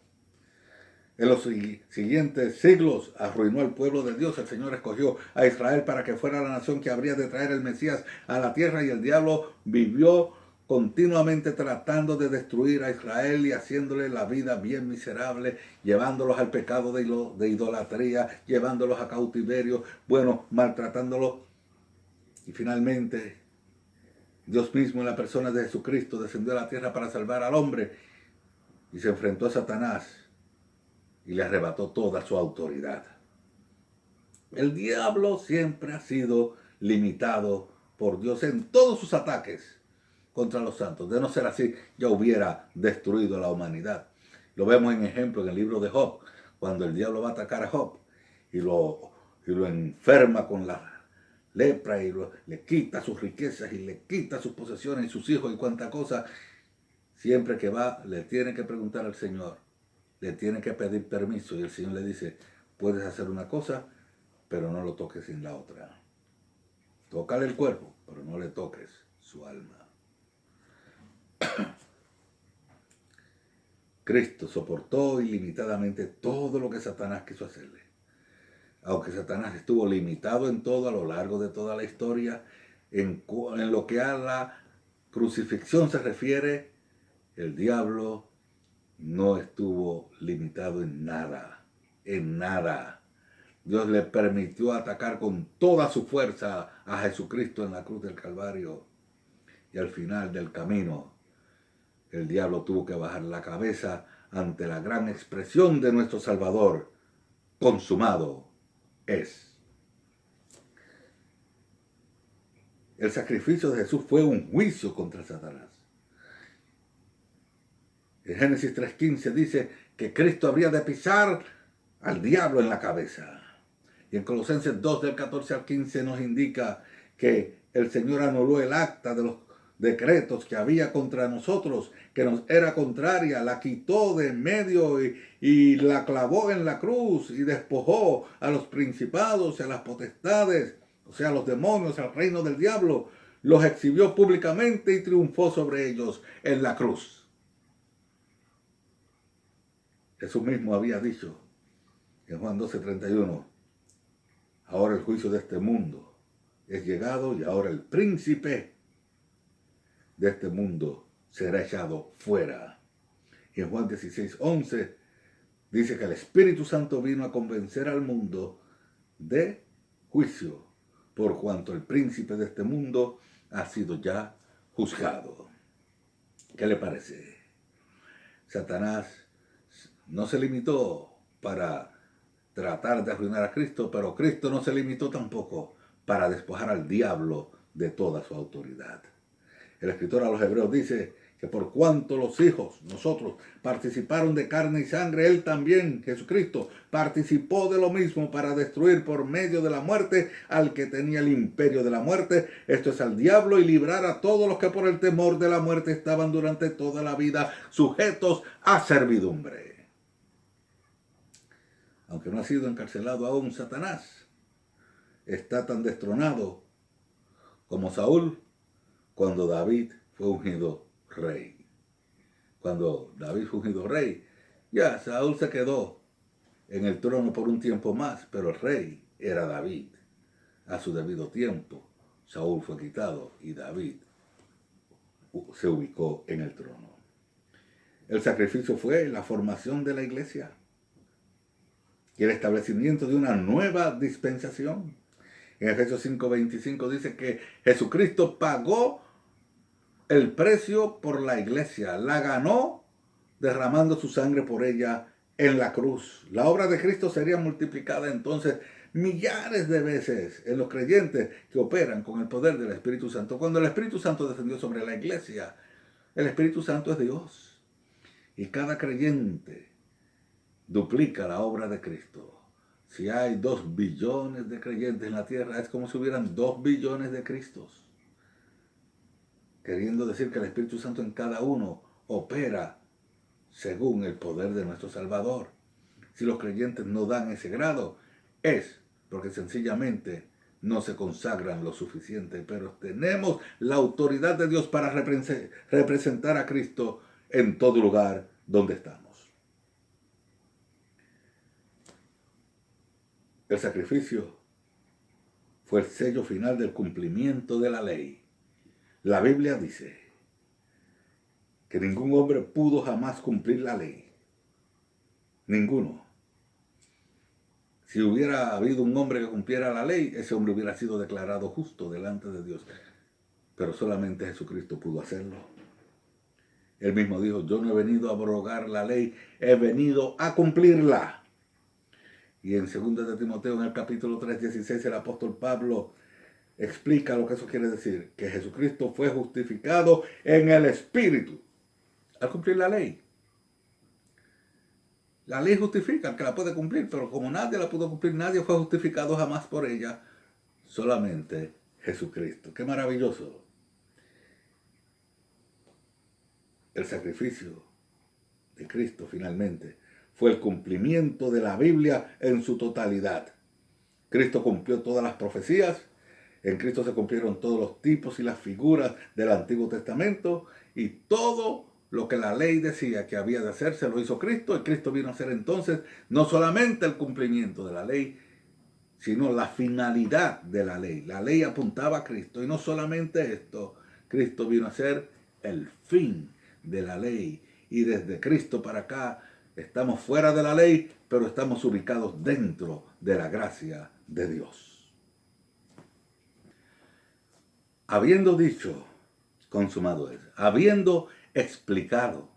En los siguientes siglos arruinó al pueblo de Dios. El Señor escogió a Israel para que fuera la nación que habría de traer el Mesías a la tierra, y el diablo vivió continuamente tratando de destruir a Israel y haciéndole la vida bien miserable, llevándolos al pecado de idolatría, llevándolos a cautiverio, maltratándolos. Y finalmente Dios mismo, en la persona de Jesucristo, descendió a la tierra para salvar al hombre y se enfrentó a Satanás y le arrebató toda su autoridad. El diablo siempre ha sido limitado por Dios en todos sus ataques contra los santos. De no ser así, ya hubiera destruido a la humanidad. Lo vemos en ejemplo en el libro de Job, cuando el diablo va a atacar a Job y lo enferma con la lepra y le quita sus riquezas y le quita sus posesiones y sus hijos y cuánta cosa. Siempre que va, le tiene que preguntar al Señor, le tiene que pedir permiso, y el Señor le dice: puedes hacer una cosa, pero no lo toques en la otra. Tócale el cuerpo, pero no le toques su alma. Cristo soportó ilimitadamente todo lo que Satanás quiso hacerle. Aunque Satanás estuvo limitado en todo a lo largo de toda la historia, en lo que a la crucifixión se refiere, el diablo no estuvo limitado en nada, en nada. Dios le permitió atacar con toda su fuerza a Jesucristo en la cruz del Calvario. Y al final del camino, el diablo tuvo que bajar la cabeza ante la gran expresión de nuestro Salvador: consumado es. El sacrificio de Jesús fue un juicio contra Satanás. En Génesis 3:15 dice que Cristo habría de pisar al diablo en la cabeza. Y en Colosenses 2, del 14 al 15, nos indica que el Señor anuló el acta de los decretos que había contra nosotros, que nos era contraria, la quitó de en medio y la clavó en la cruz y despojó a los principados y a las potestades, o sea, a los demonios, al reino del diablo. los exhibió públicamente y triunfó sobre ellos en la cruz. Jesús mismo había dicho en Juan 12:31, ahora el juicio de este mundo es llegado y ahora el príncipe de este mundo será echado fuera. Y en Juan 16:11 dice que el Espíritu Santo vino a convencer al mundo de juicio, por cuanto el príncipe de este mundo ha sido ya juzgado. ¿Qué le parece? Satanás no se limitó para tratar de arruinar a Cristo, pero Cristo no se limitó tampoco para despojar al diablo de toda su autoridad. El escritor a los Hebreos dice que por cuanto los hijos, nosotros, participaron de carne y sangre, él también, Jesucristo, participó de lo mismo para destruir por medio de la muerte al que tenía el imperio de la muerte, esto es al diablo, y librar a todos los que por el temor de la muerte estaban durante toda la vida sujetos a servidumbre. Aunque no ha sido encarcelado aún, Satanás está tan destronado como Saúl cuando David fue ungido rey. Cuando David fue ungido rey, ya Saúl se quedó en el trono por un tiempo más, pero el rey era David. A su debido tiempo, Saúl fue quitado y David se ubicó en el trono. El sacrificio fue la formación de la iglesia y el establecimiento de una nueva dispensación. En Efesios 5:25 dice que Jesucristo pagó el precio por la iglesia, la ganó derramando su sangre por ella en la cruz. La obra de Cristo sería multiplicada entonces millares de veces en los creyentes que operan con el poder del Espíritu Santo. Cuando el Espíritu Santo descendió sobre la iglesia, el Espíritu Santo es Dios. Y cada creyente duplica la obra de Cristo. Si hay 2 billones de creyentes en la tierra, es como si hubieran 2 billones de Cristos. Queriendo decir que el Espíritu Santo en cada uno opera según el poder de nuestro Salvador. Si los creyentes no dan ese grado, es porque sencillamente no se consagran lo suficiente, pero tenemos la autoridad de Dios para representar a Cristo en todo lugar donde estamos. El sacrificio fue el sello final del cumplimiento de la ley. La Biblia dice que ningún hombre pudo jamás cumplir la ley. Ninguno. Si hubiera habido un hombre que cumpliera la ley, ese hombre hubiera sido declarado justo delante de Dios. Pero solamente Jesucristo pudo hacerlo. Él mismo dijo, yo no he venido a abrogar la ley, he venido a cumplirla. Y en 2 de Timoteo, en el capítulo 3:16, el apóstol Pablo explica lo que eso quiere decir, que Jesucristo fue justificado en el Espíritu al cumplir la ley. La ley justifica al que la puede cumplir, pero como nadie la pudo cumplir, nadie fue justificado jamás por ella, solamente Jesucristo. ¡Qué maravilloso! El sacrificio de Cristo finalmente fue el cumplimiento de la Biblia en su totalidad. Cristo cumplió todas las profecías. En Cristo se cumplieron todos los tipos y las figuras del Antiguo Testamento, y todo lo que la ley decía que había de hacerse lo hizo Cristo, y Cristo vino a hacer entonces no solamente el cumplimiento de la ley, sino la finalidad de la ley. La ley apuntaba a Cristo, y no solamente esto, Cristo vino a ser el fin de la ley, y desde Cristo para acá estamos fuera de la ley, pero estamos ubicados dentro de la gracia de Dios. Habiendo dicho, consumado es, habiendo explicado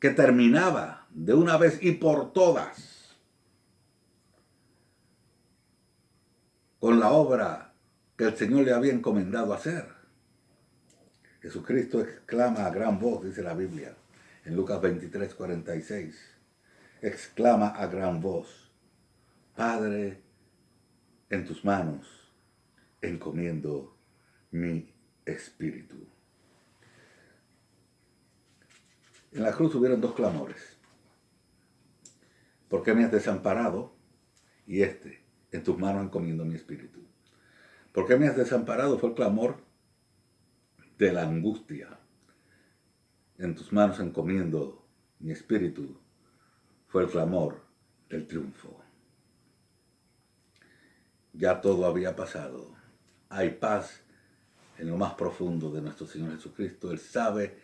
que terminaba de una vez y por todas con la obra que el Señor le había encomendado hacer, Jesucristo exclama a gran voz, dice la Biblia, en Lucas 23:46, exclama a gran voz, Padre, en tus manos encomiendo mi espíritu. En la cruz hubieron 2 clamores. ¿Por qué me has desamparado? Y en tus manos encomiendo mi espíritu. ¿Por qué me has desamparado? Fue el clamor de la angustia. En tus manos encomiendo mi espíritu, fue el clamor del triunfo. Ya todo había pasado. Hay paz en lo más profundo de nuestro Señor Jesucristo. Él sabe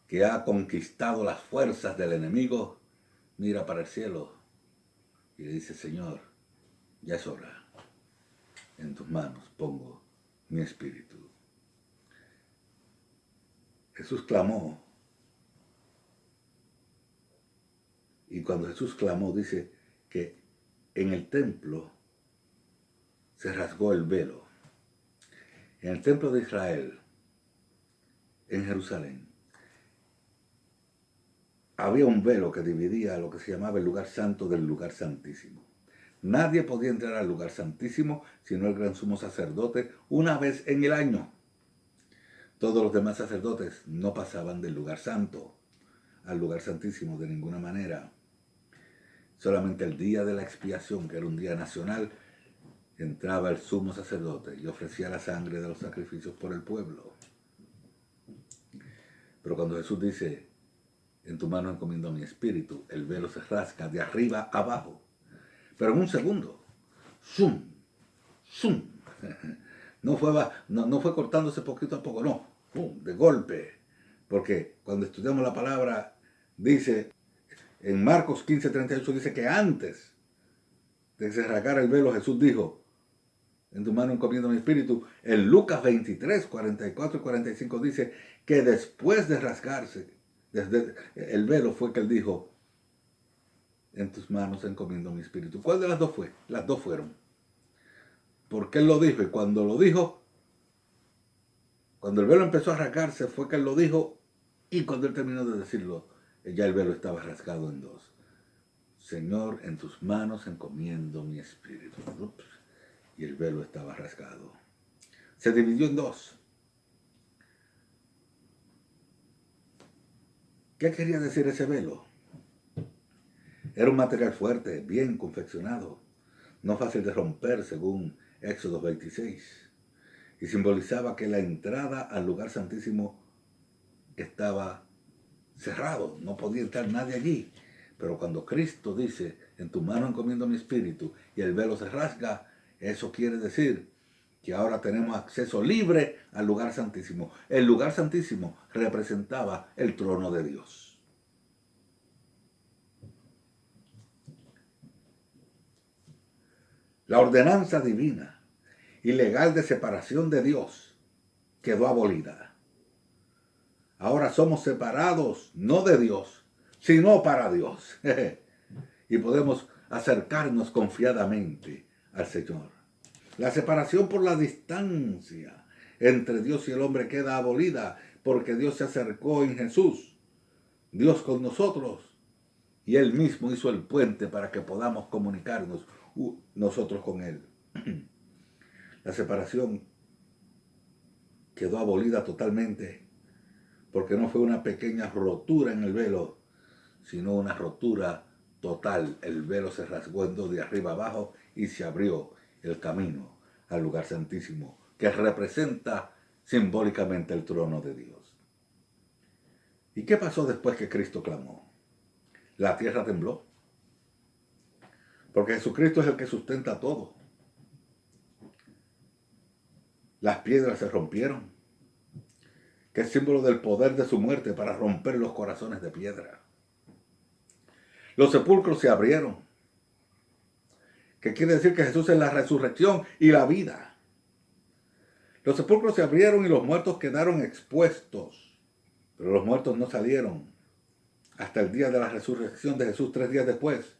que ha conquistado las fuerzas del enemigo. Mira para el cielo y le dice: Señor, ya es hora. En tus manos pongo mi espíritu. Jesús clamó. Y cuando Jesús clamó, dice que en el templo se rasgó el velo. En el templo de Israel, en Jerusalén, había un velo que dividía lo que se llamaba el lugar santo del lugar santísimo. Nadie podía entrar al lugar santísimo sino el gran sumo sacerdote una vez en el año. Todos los demás sacerdotes no pasaban del lugar santo al lugar santísimo de ninguna manera. Solamente el día de la expiación, que era un día nacional, entraba el sumo sacerdote y ofrecía la sangre de los sacrificios por el pueblo. Pero cuando Jesús dice: en tu mano encomiendo mi espíritu, el velo se rasga de arriba a abajo. Pero en un segundo, ¡zum! ¡Zum! No fue cortándose poquito a poco, no, ¡pum!, de golpe. Porque cuando estudiamos la palabra, dice, en Marcos 15:38, dice que antes de que se rasgara el velo, Jesús dijo: en tu mano encomiendo mi espíritu. En Lucas 23:44 y 45 dice que después de rasgarse desde el velo fue que él dijo: en tus manos encomiendo mi espíritu. ¿Cuál de las dos fue? Las dos fueron. Porque él lo dijo, y cuando lo dijo, cuando el velo empezó a rasgarse, fue que él lo dijo, y cuando él terminó de decirlo, ya el velo estaba rasgado en dos. Señor, en tus manos encomiendo mi espíritu. Ups, y el velo estaba rasgado. Se dividió en dos. ¿Qué quería decir ese velo? Era un material fuerte, bien confeccionado, no fácil de romper, según Éxodo 26, y simbolizaba que la entrada al lugar santísimo estaba cerrado, no podía entrar nadie allí. Pero cuando Cristo dice: en tu mano encomiendo mi espíritu, y el velo se rasga, eso quiere decir que ahora tenemos acceso libre al lugar santísimo. El lugar santísimo representaba el trono de Dios. La ordenanza divina y legal de separación de Dios quedó abolida. Ahora somos separados no de Dios, sino para Dios. Y podemos acercarnos confiadamente al Señor. La separación por la distancia entre Dios y el hombre queda abolida porque Dios se acercó en Jesús, Dios con nosotros, y Él mismo hizo el puente para que podamos comunicarnos nosotros con Él. La separación quedó abolida totalmente porque no fue una pequeña rotura en el velo, sino una rotura total. El velo se rasgó en dos de arriba abajo y se abrió el camino al lugar santísimo, que representa simbólicamente el trono de Dios. ¿Y qué pasó después que Cristo clamó? La tierra tembló, porque Jesucristo es el que sustenta todo. Las piedras se rompieron, que es símbolo del poder de su muerte para romper los corazones de piedra. Los sepulcros se abrieron, que quiere decir que Jesús es la resurrección y la vida. Los sepulcros se abrieron y los muertos quedaron expuestos, pero los muertos no salieron hasta el día de la resurrección de Jesús 3 días después,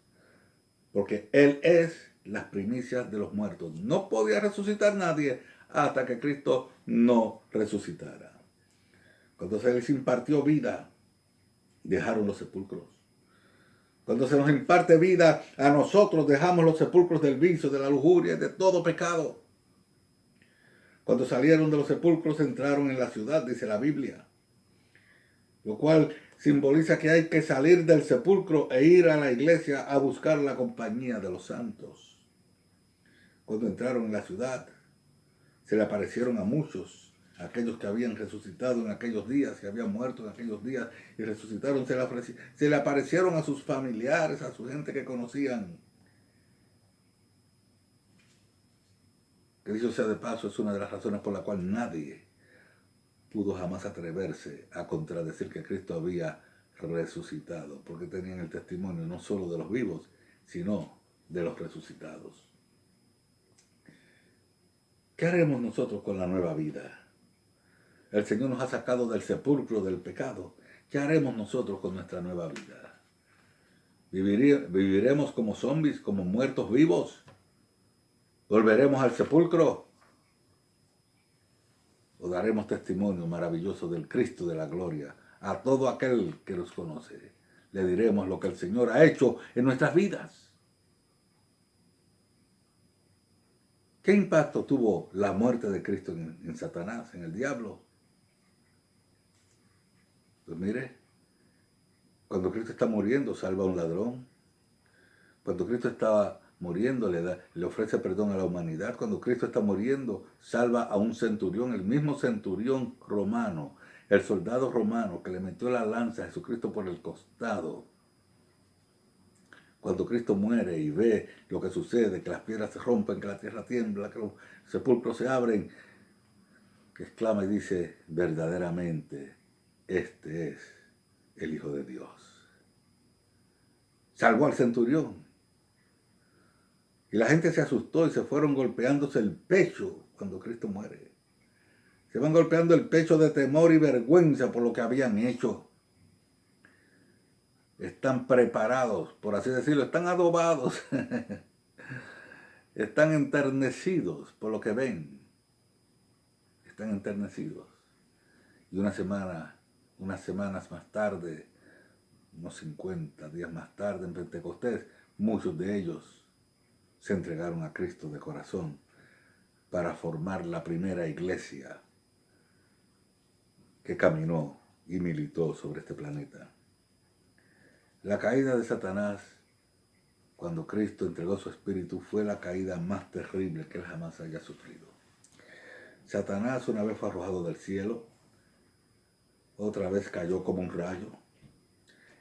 porque Él es las primicias de los muertos. No podía resucitar nadie hasta que Cristo no resucitara. Cuando se les impartió vida, dejaron los sepulcros. Cuando se nos imparte vida a nosotros, dejamos los sepulcros del vicio, de la lujuria, de todo pecado. Cuando salieron de los sepulcros, entraron en la ciudad, dice la Biblia. Lo cual simboliza que hay que salir del sepulcro e ir a la iglesia a buscar la compañía de los santos. Cuando entraron en la ciudad, se le aparecieron a muchos Aquellos que habían resucitado en aquellos días, que habían muerto en aquellos días y resucitaron, se le aparecieron a sus familiares, a su gente que conocían. Que dicho sea de paso, es una de las razones por la cual nadie pudo jamás atreverse a contradecir que Cristo había resucitado, porque tenían el testimonio no solo de los vivos, sino de los resucitados. ¿Qué haremos nosotros con la nueva vida? El Señor nos ha sacado del sepulcro del pecado. ¿Qué haremos nosotros con nuestra nueva vida? ¿Viviremos como zombies, como muertos vivos? ¿Volveremos al sepulcro? ¿O daremos testimonio maravilloso del Cristo de la gloria a todo aquel que nos conoce? Le diremos lo que el Señor ha hecho en nuestras vidas. ¿Qué impacto tuvo la muerte de Cristo en Satanás, en el diablo? Pues mire, cuando Cristo está muriendo, salva a un ladrón. Cuando Cristo está muriendo, le ofrece perdón a la humanidad. Cuando Cristo está muriendo, salva a un centurión, el mismo centurión romano, el soldado romano que le metió la lanza a Jesucristo por el costado. Cuando Cristo muere y ve lo que sucede, que las piedras se rompen, que la tierra tiembla, que los sepulcros se abren, que exclama y dice, verdaderamente, este es el Hijo de Dios. Salvó al centurión. Y la gente se asustó y se fueron golpeándose el pecho cuando Cristo muere. Se van golpeando el pecho de temor y vergüenza por lo que habían hecho. Están preparados, por así decirlo, están adobados. Están enternecidos por lo que ven. Están enternecidos. Y unas semanas más tarde, unos 50 días más tarde en Pentecostés, muchos de ellos se entregaron a Cristo de corazón para formar la primera iglesia que caminó y militó sobre este planeta. La caída de Satanás, cuando Cristo entregó su espíritu, fue la caída más terrible que él jamás haya sufrido. Satanás una vez fue arrojado del cielo, otra vez cayó como un rayo.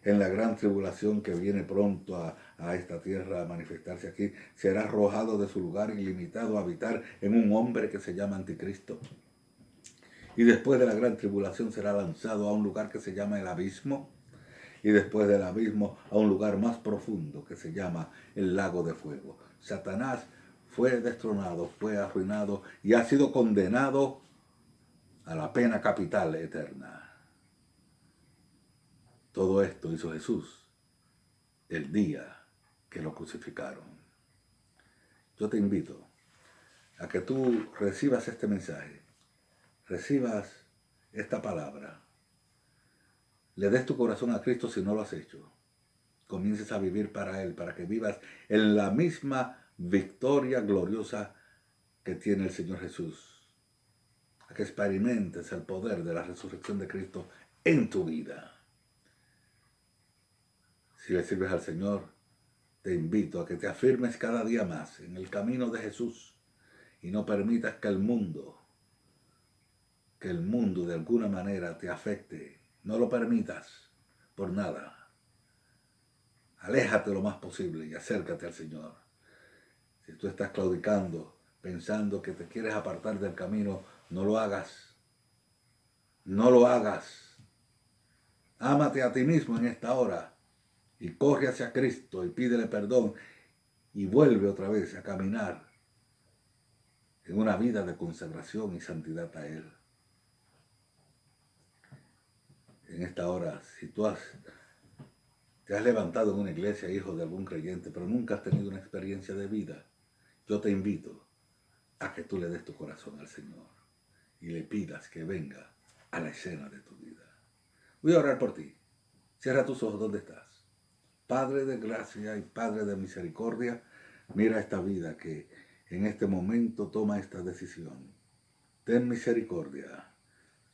En la gran tribulación que viene pronto a esta tierra a manifestarse aquí, será arrojado de su lugar ilimitado a habitar en un hombre que se llama Anticristo. Y después de la gran tribulación será lanzado a un lugar que se llama el abismo. Y después del abismo a un lugar más profundo que se llama el lago de fuego. Satanás fue destronado, fue arruinado y ha sido condenado a la pena capital eterna. Todo esto hizo Jesús el día que lo crucificaron. Yo te invito a que tú recibas este mensaje, recibas esta palabra, le des tu corazón a Cristo si no lo has hecho. Comiences a vivir para Él, para que vivas en la misma victoria gloriosa que tiene el Señor Jesús. A que experimentes el poder de la resurrección de Cristo en tu vida. Si le sirves al Señor, te invito a que te afirmes cada día más en el camino de Jesús y no permitas que el mundo de alguna manera te afecte. No lo permitas por nada. Aléjate lo más posible y acércate al Señor. Si tú estás claudicando, pensando que te quieres apartar del camino, no lo hagas. No lo hagas. Ámate a ti mismo en esta hora y corre hacia Cristo y pídele perdón y vuelve otra vez a caminar en una vida de consagración y santidad a Él. En esta hora, si tú te has levantado en una iglesia, hijo de algún creyente, pero nunca has tenido una experiencia de vida, yo te invito a que tú le des tu corazón al Señor y le pidas que venga a la escena de tu vida. Voy a orar por ti. Cierra tus ojos donde estás. Padre de gracia y Padre de misericordia, mira esta vida que en este momento toma esta decisión. Ten misericordia,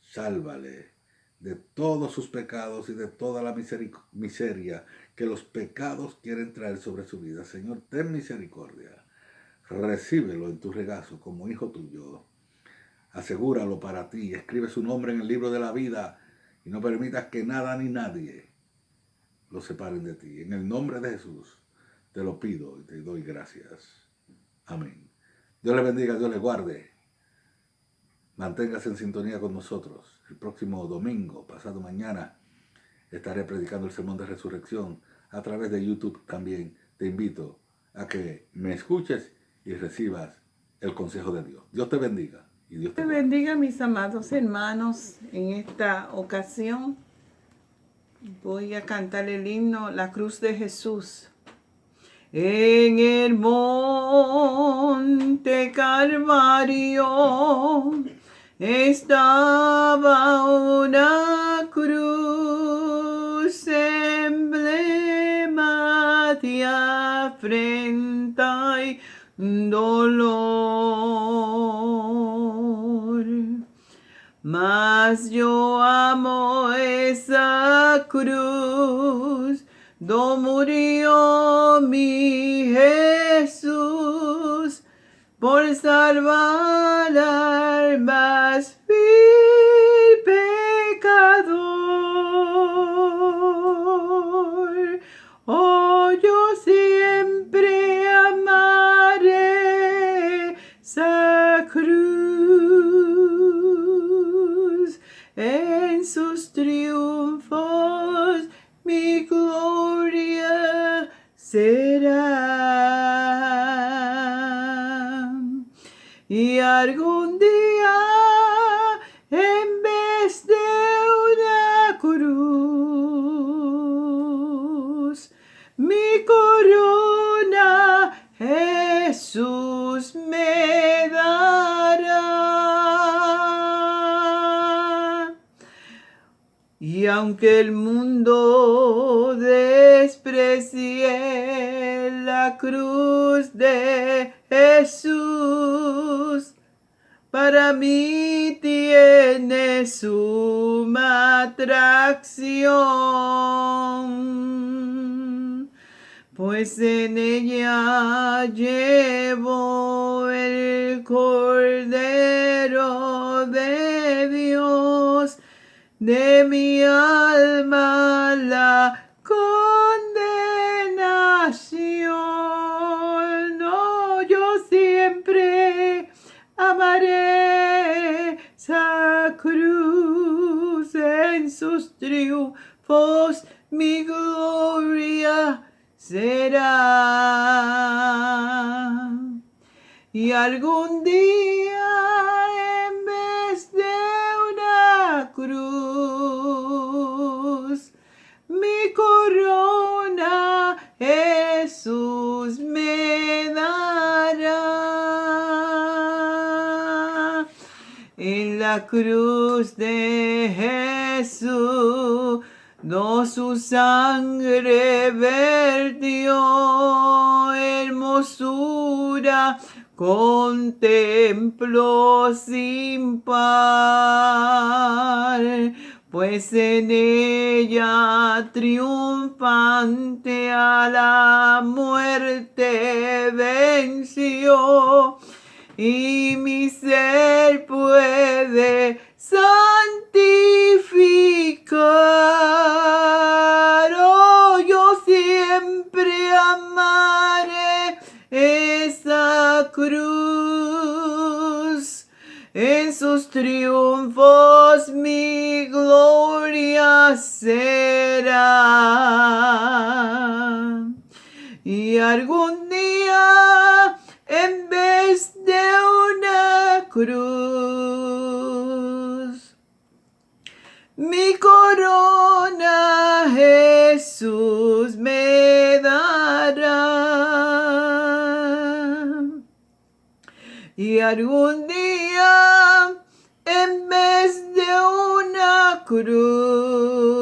sálvale de todos sus pecados y de toda la miseria que los pecados quieren traer sobre su vida. Señor, ten misericordia. Recíbelo en tu regazo como hijo tuyo. Asegúralo para ti. Escribe su nombre en el libro de la vida y no permitas que nada ni nadie lo separen de ti. En el nombre de Jesús te lo pido y te doy gracias. Amén. Dios le bendiga, Dios le guarde. Manténgase en sintonía con nosotros. El próximo domingo, pasado mañana, estaré predicando el sermón de resurrección a través de YouTube también. Te invito a que me escuches y recibas el consejo de Dios. Dios te bendiga y Dios te guarde. bendiga, mis amados hermanos. En esta ocasión voy a cantar el himno La Cruz de Jesús. En el monte Calvario estaba una cruz, emblema de afrenta y dolor. Mas yo amo esa cruz, do murió mi Jesús, por salvar almas vil pecador. Oh, yo siempre amaré esa cruz. En sus triunfos mi gloria será. Y algún día, en vez de una cruz, mi corona Jesús me dará. Y aunque el mundo desprecie la cruz de Jesús, para mí tiene suma atracción, pues en ella llevo el Cordero de Dios, de mi alma la condenación. No, yo siempre amaré esa cruz, en sus triunfos mi gloria será. Y algún día, en vez de una cruz, mi corona Jesús me dará. En la cruz de Jesús, no su sangre vertió, hermosura contemplo sin par, pues en ella triunfante a la muerte venció, y mi ser puede santificar. Oh, yo siempre amaré esa cruz, en sus triunfos mi gloria será. Y algún día, en vez de una cruz, mi corona Jesús me dará. Y algún día, en vez de una cruz,